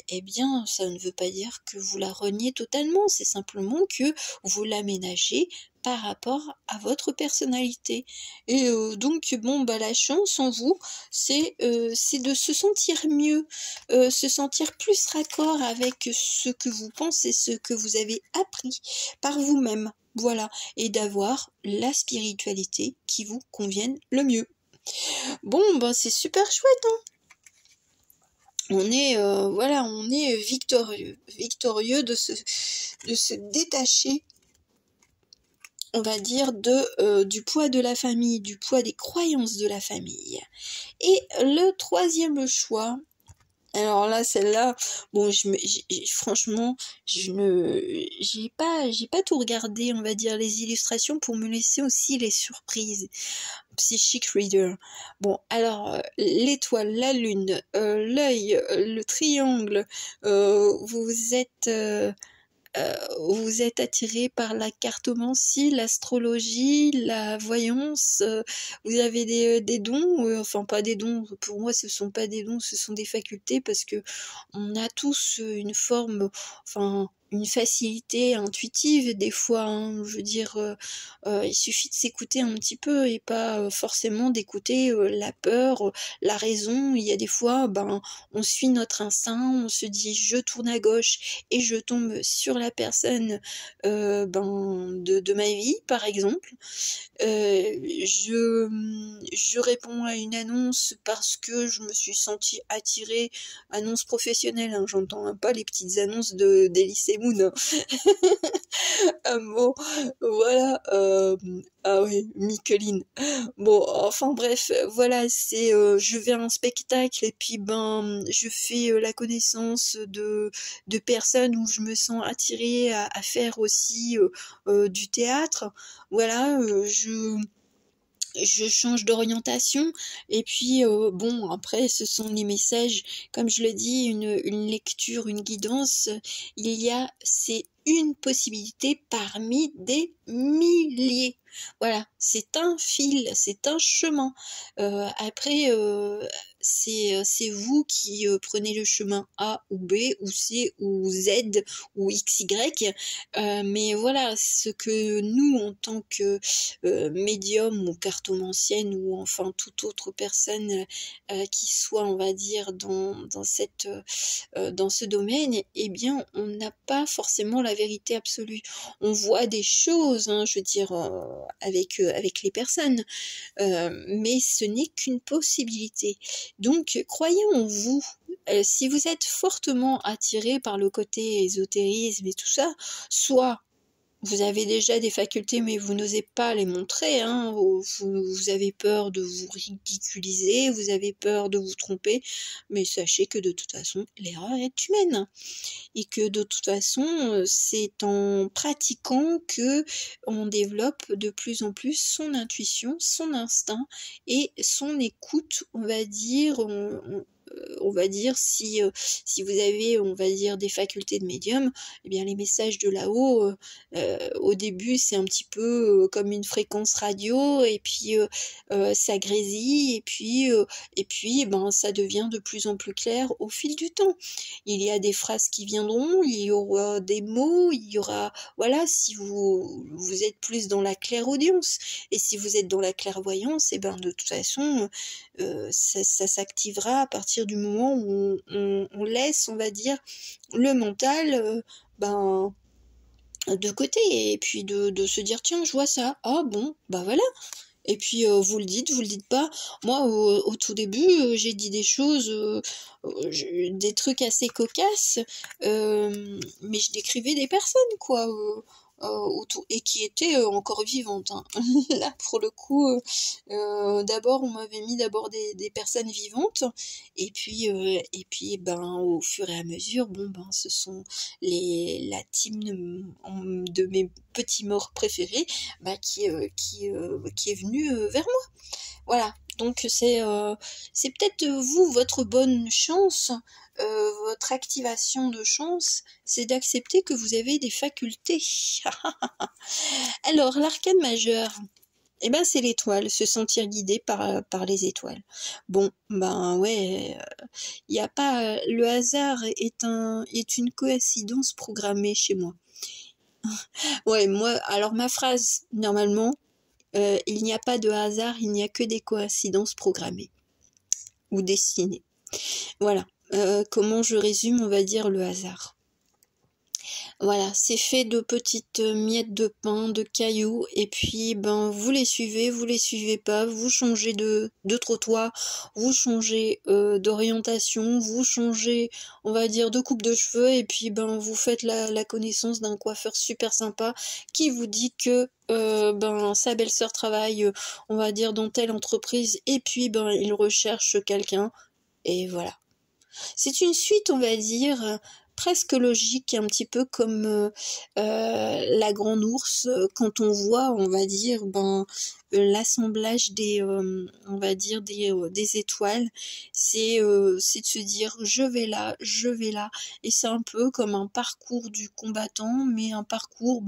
eh bien, ça ne veut pas dire que vous la reniez totalement, c'est simplement que vous l'aménagez par rapport à votre personnalité. Et donc, bon, bah, la chance en vous, c'est de se sentir mieux, se sentir plus raccord avec ce que vous pensez, ce que vous avez appris par vous-même. Voilà, et d'avoir la spiritualité qui vous convienne le mieux. Bon, ben c'est super chouette, hein. On est victorieux de se détacher, on va dire, du poids de la famille, du poids des croyances de la famille. Et le troisième choix, alors là, celle-là, bon, franchement, j'ai pas tout regardé, on va dire, les illustrations pour me laisser aussi les surprises. Psychic Reader. Bon, alors, l'étoile, la lune, l'œil, le triangle, vous êtes attiré par la cartomancie, l'astrologie, la voyance, vous avez des dons, enfin pas des dons, pour moi ce sont pas des dons, ce sont des facultés parce que on a tous une forme, enfin une facilité intuitive des fois, hein, je veux dire, il suffit de s'écouter un petit peu et pas forcément d'écouter la peur, la raison. Il y a des fois, ben, on suit notre instinct, on se dit je tourne à gauche et je tombe sur la personne de ma vie, par exemple. Je réponds à une annonce parce que je me suis sentie attirée, annonce professionnelle, hein, j'entends hein, pas les petites annonces d'Elysée Moon. Hein. Bon, voilà, ah oui, Micheline. Bon, enfin bref, voilà, c'est je vais à un spectacle et puis ben je fais la connaissance de personnes où je me sens attirée à faire aussi du théâtre. Voilà, je change d'orientation et puis bon après ce sont les messages comme je le dis une lecture une guidance c'est une possibilité parmi des milliers, voilà, c'est un fil, c'est un chemin. Après c'est vous qui prenez le chemin A ou B ou C ou Z ou XY, mais voilà ce que nous en tant que médium ou cartomancienne ou enfin toute autre personne qui soit on va dire dans ce domaine, eh bien on n'a pas forcément la vérité absolue. On voit des choses, hein, je veux dire, avec les personnes, mais ce n'est qu'une possibilité. Donc croyez en vous. Si vous êtes fortement attiré par le côté ésotérisme et tout ça, soit vous avez déjà des facultés, mais vous n'osez pas les montrer, hein. Vous avez peur de vous ridiculiser, vous avez peur de vous tromper, mais sachez que de toute façon, l'erreur est humaine. Et que de toute façon, c'est en pratiquant que on développe de plus en plus son intuition, son instinct et son écoute, on va dire, on va dire si vous avez, on va dire, des facultés de médium, eh bien les messages de là-haut, au début c'est un petit peu comme une fréquence radio et puis ça grésille et puis ben ça devient de plus en plus clair au fil du temps. Il y a des phrases qui viendront, il y aura des mots, il y aura, voilà, si vous êtes plus dans la clairaudience et si vous êtes dans la clairvoyance, et ben de toute façon ça s'activera à partir du moment où on laisse, on va dire, le mental ben de côté et puis de se dire tiens je vois ça, ah bon bah voilà, et puis vous le dites pas. Moi au tout début j'ai dit des choses, des trucs assez cocasses, mais je décrivais des personnes quoi, autour, et qui étaient encore vivantes, hein. Là pour le coup, d'abord on m'avait mis d'abord des personnes vivantes et puis ben au fur et à mesure, bon ben ce sont la team de mes petits morts préférés bah, qui est venue vers moi. Voilà, donc c'est peut-être vous, votre bonne chance, votre activation de chance, c'est d'accepter que vous avez des facultés. Alors, l'arcane majeur, eh ben c'est l'étoile, se sentir guidé par les étoiles. Bon, ben ouais, il y a pas, le hasard est une coïncidence programmée chez moi. Ouais, moi, alors ma phrase, normalement, il n'y a pas de hasard, il n'y a que des coïncidences programmées ou destinées. Voilà, comment je résume, on va dire, le hasard. Voilà, c'est fait de petites miettes de pain, de cailloux, et puis ben vous les suivez pas, vous changez de trottoir, vous changez d'orientation, vous changez, on va dire, de coupe de cheveux, et puis ben vous faites la connaissance d'un coiffeur super sympa qui vous dit que ben sa belle-sœur travaille, on va dire, dans telle entreprise, et puis ben il recherche quelqu'un, et voilà. C'est une suite, on va dire, presque logique, un petit peu comme la grande ours, quand on voit, on va dire, ben l'assemblage on va dire des étoiles, c'est de se dire je vais là, et c'est un peu comme un parcours du combattant, mais un parcours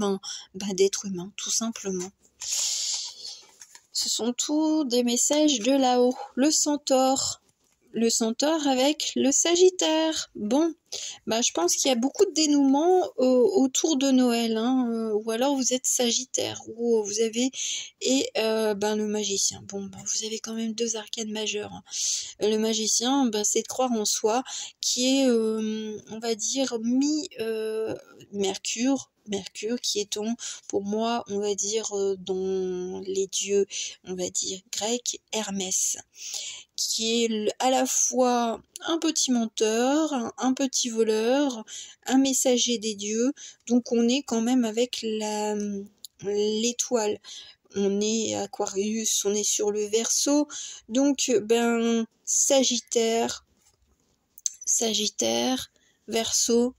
d'être humain, tout simplement. Ce sont tous des messages de là-haut. Le centaure avec le Sagittaire. Bon, bah je pense qu'il y a beaucoup de dénouements autour de Noël, hein, ou alors vous êtes Sagittaire, ou vous avez le magicien. Bon, bah, vous avez quand même deux arcanes majeures, hein. Le magicien, c'est de croire en soi, qui est, on va dire, Mercure qui est pour moi, on va dire, dans les dieux, on va dire, grecs, Hermès, qui est à la fois un petit menteur, un petit voleur, un messager des dieux. Donc on est quand même avec l'étoile. On est Aquarius, on est sur le Verseau. Donc Sagittaire, Verseau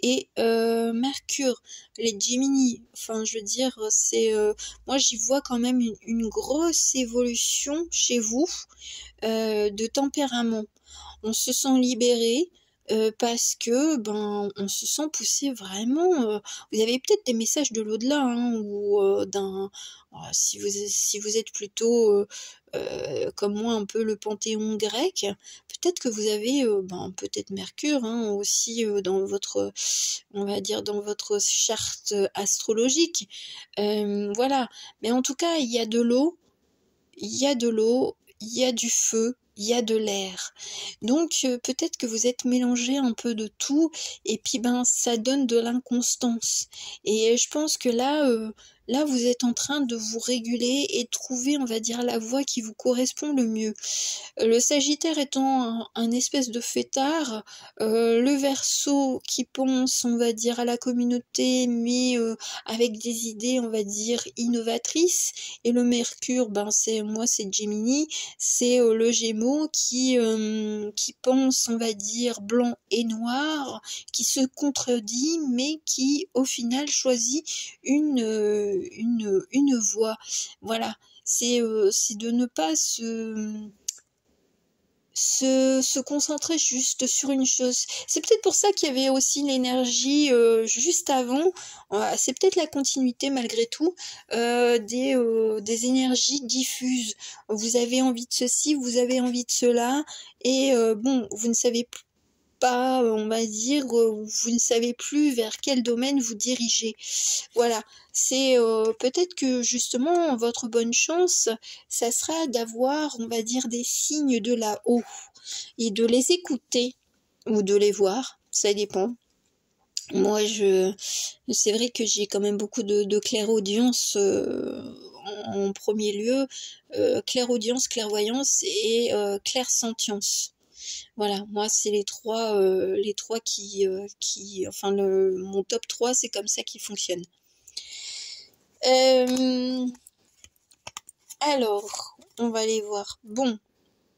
et Mercure, les Gemini, enfin je veux dire, c'est moi j'y vois quand même une grosse évolution chez vous de tempérament. On se sent libéré parce que on se sent poussé vraiment. Vous avez peut-être des messages de l'au-delà, hein, ou si vous êtes plutôt comme moi un peu le panthéon grec, peut-être que vous avez peut-être Mercure, hein, aussi dans votre, on va dire, dans votre charte astrologique. Voilà, mais en tout cas il y a de l'eau, il y a du feu, il y a de l'air. Donc peut-être que vous êtes mélangé un peu de tout, et puis ça donne de l'inconstance. Et je pense que là, là vous êtes en train de vous réguler et de trouver, on va dire, la voie qui vous correspond le mieux. Le Sagittaire étant un espèce de fêtard, le Verseau qui pense, on va dire, à la communauté, mais avec des idées, on va dire, innovatrices, et le Mercure, ben c'est Gemini, c'est le Gémeaux qui pense, on va dire, blanc et noir, qui se contredit, mais qui au final choisit une voie. Voilà, c'est de ne pas se concentrer juste sur une chose. C'est peut-être pour ça qu'il y avait aussi l'énergie juste avant, c'est peut-être la continuité malgré tout, des énergies diffuses. Vous avez envie de ceci, vous avez envie de cela, et bon, vous ne savez pas, on va dire, vous ne savez plus vers quel domaine vous dirigez. Voilà, c'est peut-être que justement votre bonne chance, ça sera d'avoir, on va dire, des signes de là-haut et de les écouter ou de les voir, ça dépend. Moi, c'est vrai que j'ai quand même beaucoup de clairaudience en premier lieu, clairaudience, clairvoyance et clairsentience. Voilà, moi c'est les trois enfin mon top 3, c'est comme ça qui fonctionne. Alors, on va aller voir. Bon,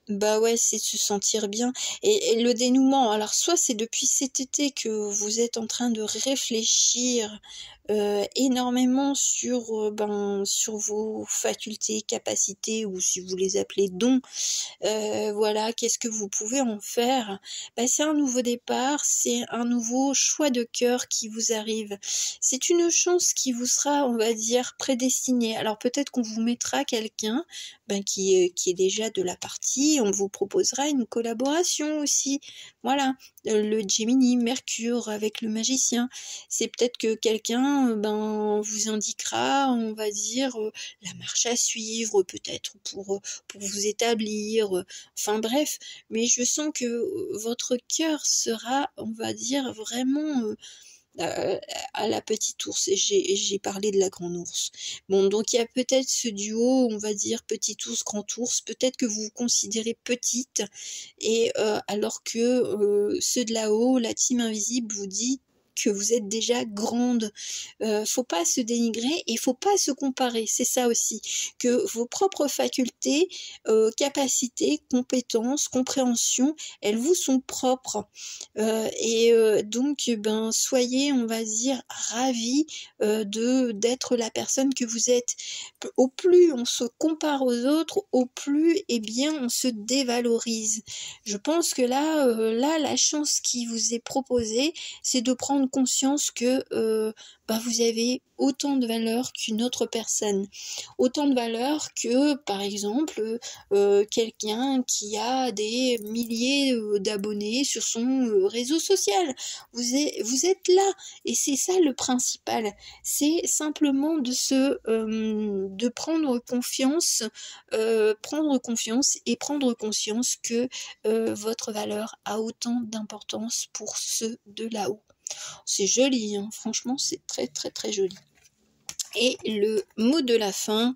bah ouais, c'est de se sentir bien. Et le dénouement, alors soit c'est depuis cet été que vous êtes en train de réfléchir énormément sur, sur vos facultés, capacités, ou si vous les appelez dons. Voilà, qu'est-ce que vous pouvez en faire? Bah, c'est un nouveau départ, c'est un nouveau choix de cœur qui vous arrive. C'est une chance qui vous sera, on va dire, prédestinée. Alors peut-être qu'on vous mettra quelqu'un qui est déjà de la partie, on vous proposera une collaboration aussi. Voilà, le Gemini, Mercure avec le magicien. C'est peut-être que quelqu'un vous indiquera, on va dire, la marche à suivre, peut-être pour vous établir, enfin bref, mais je sens que votre cœur sera, on va dire, vraiment à la petite ours, et j'ai parlé de la grande ours. Bon, donc il y a peut-être ce duo, on va dire, petit ours, grand ours, peut-être que vous vous considérez petite, et alors que ceux de là-haut, la team invisible, vous dit que vous êtes déjà grande. Faut pas se dénigrer et faut pas se comparer, c'est ça aussi, que vos propres facultés, capacités, compétences, compréhension, elles vous sont propres, donc soyez, on va dire, ravis d'être la personne que vous êtes. Au plus on se compare aux autres, au plus on se dévalorise. Je pense que là la chance qui vous est proposée, c'est de prendre conscience que vous avez autant de valeur qu'une autre personne, autant de valeur que par exemple quelqu'un qui a des milliers d'abonnés sur son réseau social. Vous êtes là, et c'est ça le principal, c'est simplement de prendre confiance et prendre conscience que votre valeur a autant d'importance pour ceux de là-haut. C'est joli, hein, franchement, c'est très très très joli. Et le mot de la fin,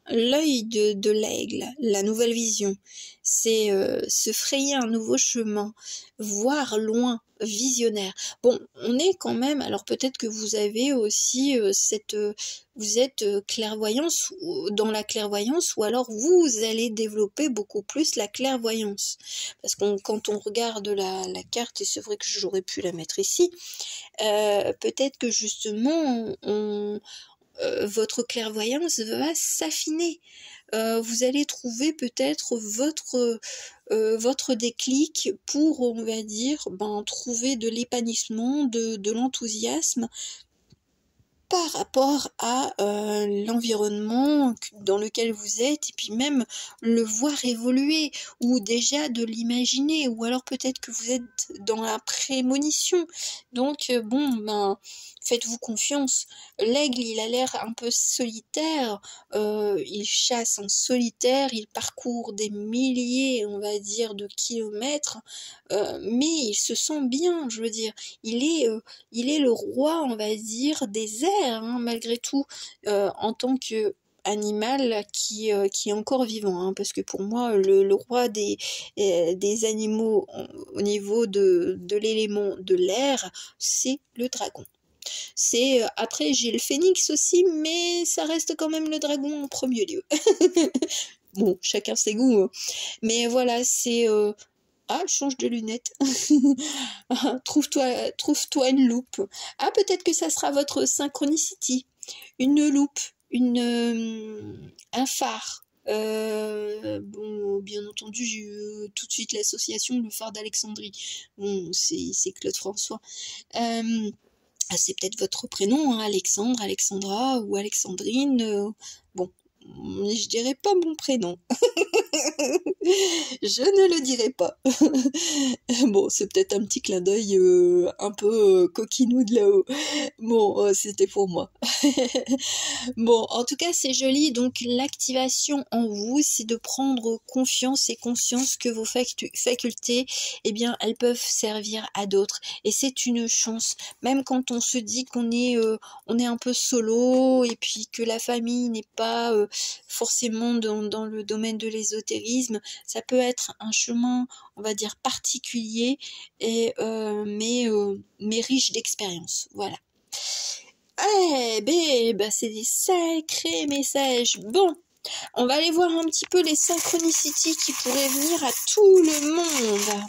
l'œil de l'aigle, la nouvelle vision, c'est se frayer un nouveau chemin, voir loin, visionnaire. Bon, on est quand même, alors peut-être que vous avez aussi vous êtes clairvoyance, dans la clairvoyance, ou alors vous allez développer beaucoup plus la clairvoyance. Parce que quand on regarde la carte, et c'est vrai que j'aurais pu la mettre ici, peut-être que justement votre clairvoyance va s'affiner. Vous allez trouver peut-être votre déclic pour, on va dire, trouver de l'épanouissement, de l'enthousiasme par rapport à l'environnement dans lequel vous êtes, et puis même le voir évoluer, ou déjà de l'imaginer, ou alors peut-être que vous êtes dans la prémonition. Donc faites-vous confiance. L'aigle, il a l'air un peu solitaire, il chasse en solitaire, il parcourt des milliers, on va dire, de kilomètres, mais il se sent bien, je veux dire, il est le roi, on va dire, des airs. fière, hein, malgré tout, en tant que animal qui est encore vivant, hein, parce que pour moi, le roi des animaux au niveau de l'élément de l'air, c'est le dragon. C'est après j'ai le phénix aussi, mais ça reste quand même le dragon en premier lieu. Bon, chacun ses goûts, hein. Mais voilà, c'est ah, change de lunettes. Trouve-toi une loupe. Ah, peut-être que ça sera votre synchronicity. Une loupe, un phare. Bon, bien entendu, j'ai eu tout de suite l'association, le phare d'Alexandrie. Bon, c'est Claude François. Ah, c'est peut-être votre prénom, hein, Alexandre, Alexandra ou Alexandrine. Bon, je dirais pas mon prénom. Je ne le dirai pas. Bon, c'est peut-être un petit clin d'œil un peu coquinou de là-haut. Bon, c'était pour moi. Bon, en tout cas, c'est joli. Donc, l'activation en vous, c'est de prendre confiance et conscience que vos facultés, eh bien, elles peuvent servir à d'autres. Et c'est une chance. Même quand on se dit qu'on est un peu solo et puis que la famille n'est pas forcément dans le domaine de l'ésotérisme, ça peut être un chemin, on va dire, particulier, et, mais riche d'expérience. Voilà. Eh ben, c'est des sacrés messages. Bon, on va aller voir un petit peu les synchronicités qui pourraient venir à tout le monde.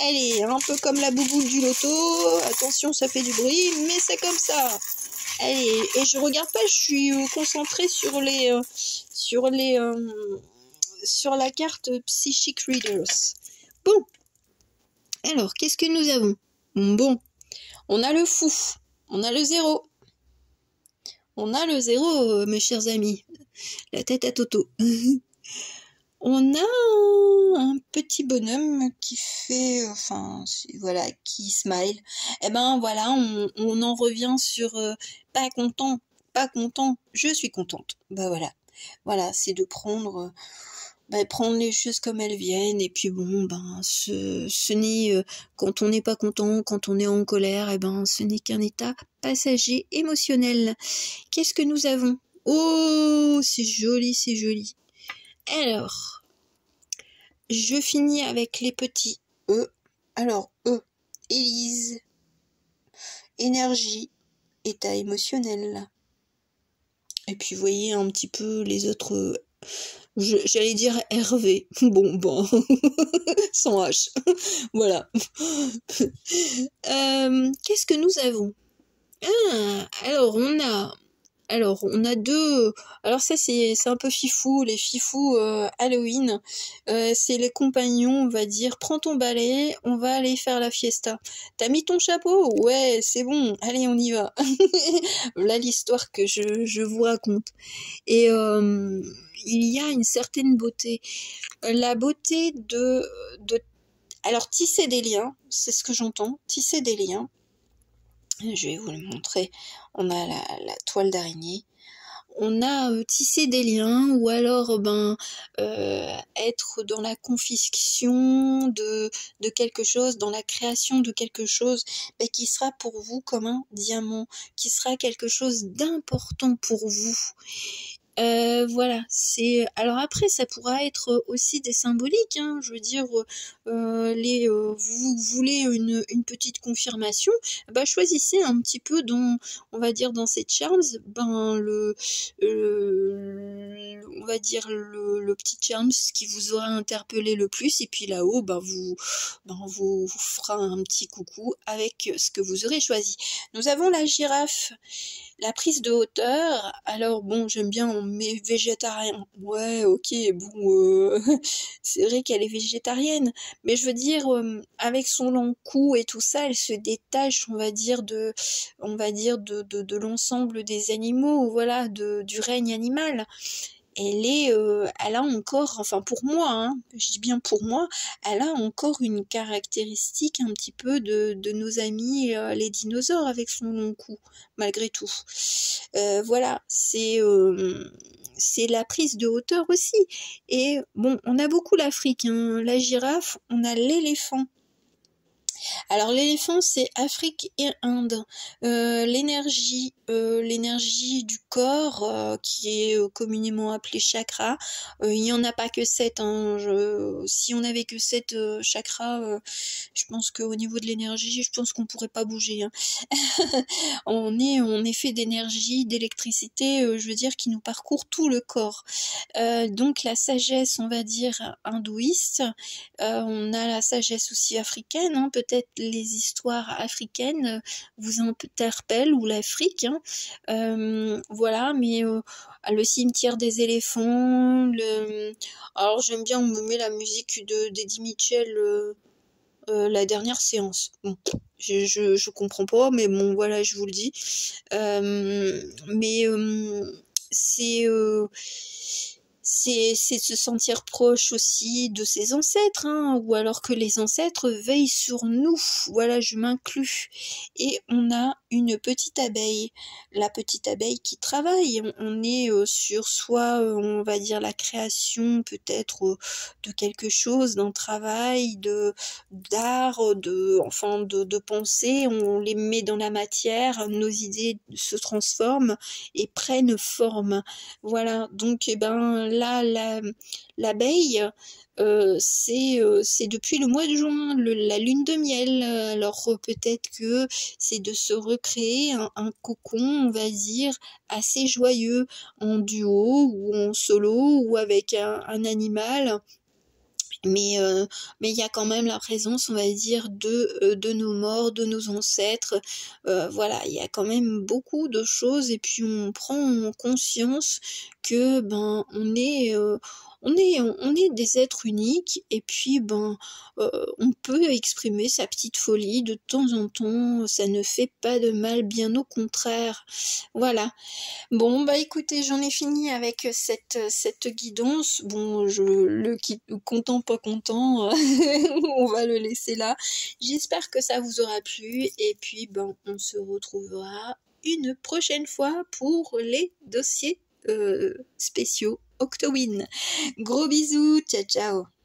Allez, un peu comme la bouboule du loto. Attention, ça fait du bruit, mais c'est comme ça. Allez, et je regarde pas, je suis concentrée sur la carte Psychic Readers. Bon, alors, qu'est-ce que nous avons? Bon, on a le fou, on a le zéro. On a le zéro, mes chers amis. La tête à Toto. On a un petit bonhomme qui fait, voilà, qui smile. Eh ben voilà, on en revient sur pas content, je suis contente. Bah voilà, c'est de prendre les choses comme elles viennent, et puis bon, ce n'est, quand on n'est pas content, quand on est en colère, ce n'est qu'un état passager émotionnel. Qu'est-ce que nous avons? Oh, c'est joli, c'est joli. Alors, je finis avec les petits E. Alors, E, Élise, énergie, état émotionnel. Et puis, vous voyez un petit peu les autres... J'allais dire Hervé. Bon, sans H. Voilà. Qu'est-ce que nous avons? Ah, alors on a deux. Alors ça c'est un peu fifou, les fifous Halloween. C'est les compagnons, on va dire. Prends ton balai, on va aller faire la fiesta. T'as mis ton chapeau? Ouais, c'est bon. Allez, on y va. Là l'histoire que je vous raconte. Et il y a une certaine beauté. La beauté alors tisser des liens, c'est ce que j'entends. Tisser des liens. Je vais vous le montrer. On a la toile d'araignée. On a tissé des liens, ou alors être dans la confiscation de quelque chose, dans la création de quelque chose qui sera pour vous comme un diamant, qui sera quelque chose d'important pour vous. Voilà, c'est... Alors après, ça pourra être aussi des symboliques, hein, je veux dire, vous voulez une petite confirmation, choisissez un petit peu dans, on va dire, dans ces charms, on va dire le petit charms qui vous aura interpellé le plus, et puis là-haut, vous fera un petit coucou avec ce que vous aurez choisi. Nous avons la girafe. La prise de hauteur, alors bon, j'aime bien, mais végétarien. Ouais, ok, bon, c'est vrai qu'elle est végétarienne, mais je veux dire, avec son long cou et tout ça, elle se détache, on va dire de l'ensemble des animaux, voilà, du règne animal. Elle a encore, enfin pour moi, hein, je dis bien pour moi, elle a encore une caractéristique un petit peu de nos amis les dinosaures avec son long cou, malgré tout. Voilà, c'est la prise de hauteur aussi. Et bon, on a beaucoup l'Afrique, hein, la girafe, on a l'éléphant. Alors l'éléphant, c'est Afrique et Inde. L'énergie du corps, qui est communément appelée chakra, il n'y en a pas que 7. Hein. Si on avait que 7 chakras, je pense qu'au niveau de l'énergie, je pense qu'on pourrait pas bouger. Hein. On est fait d'énergie, d'électricité, je veux dire, qui nous parcourt tout le corps. Donc la sagesse, on va dire, hindouiste, on a la sagesse aussi africaine, hein, peut-être les histoires africaines vous interpellent, ou l'Afrique, hein, voilà, mais le cimetière des éléphants, alors j'aime bien, on me met la musique d'Eddie Mitchell, la dernière séance. Bon, je comprends pas, mais bon, voilà, je vous le dis. Mais c'est de se sentir proche aussi de ses ancêtres, hein, ou alors que les ancêtres veillent sur nous. Voilà, je m'inclus. Et on a une petite abeille, la petite abeille qui travaille. On est sur soit, on va dire, la création peut-être de quelque chose, d'un travail, d'art, enfin de pensée. On les met dans la matière, nos idées se transforment et prennent forme. Voilà, donc eh ben là, l'abeille, c'est depuis le mois de juin, la lune de miel. Alors peut-être que c'est de se recréer un cocon, on va dire, assez joyeux, en duo ou en solo ou avec un animal. Mais il y a quand même la présence, on va dire, de nos morts, de nos ancêtres. Voilà, il y a quand même beaucoup de choses, et puis on prend conscience que on est des êtres uniques, et puis on peut exprimer sa petite folie de temps en temps. Ça ne fait pas de mal, bien au contraire. Voilà. Bon, bah écoutez, j'en ai fini avec cette guidance. Bon, content, pas content, on va le laisser là. J'espère que ça vous aura plu, et puis on se retrouvera une prochaine fois pour les dossiers spéciaux Octowin. Gros bisous, ciao ciao.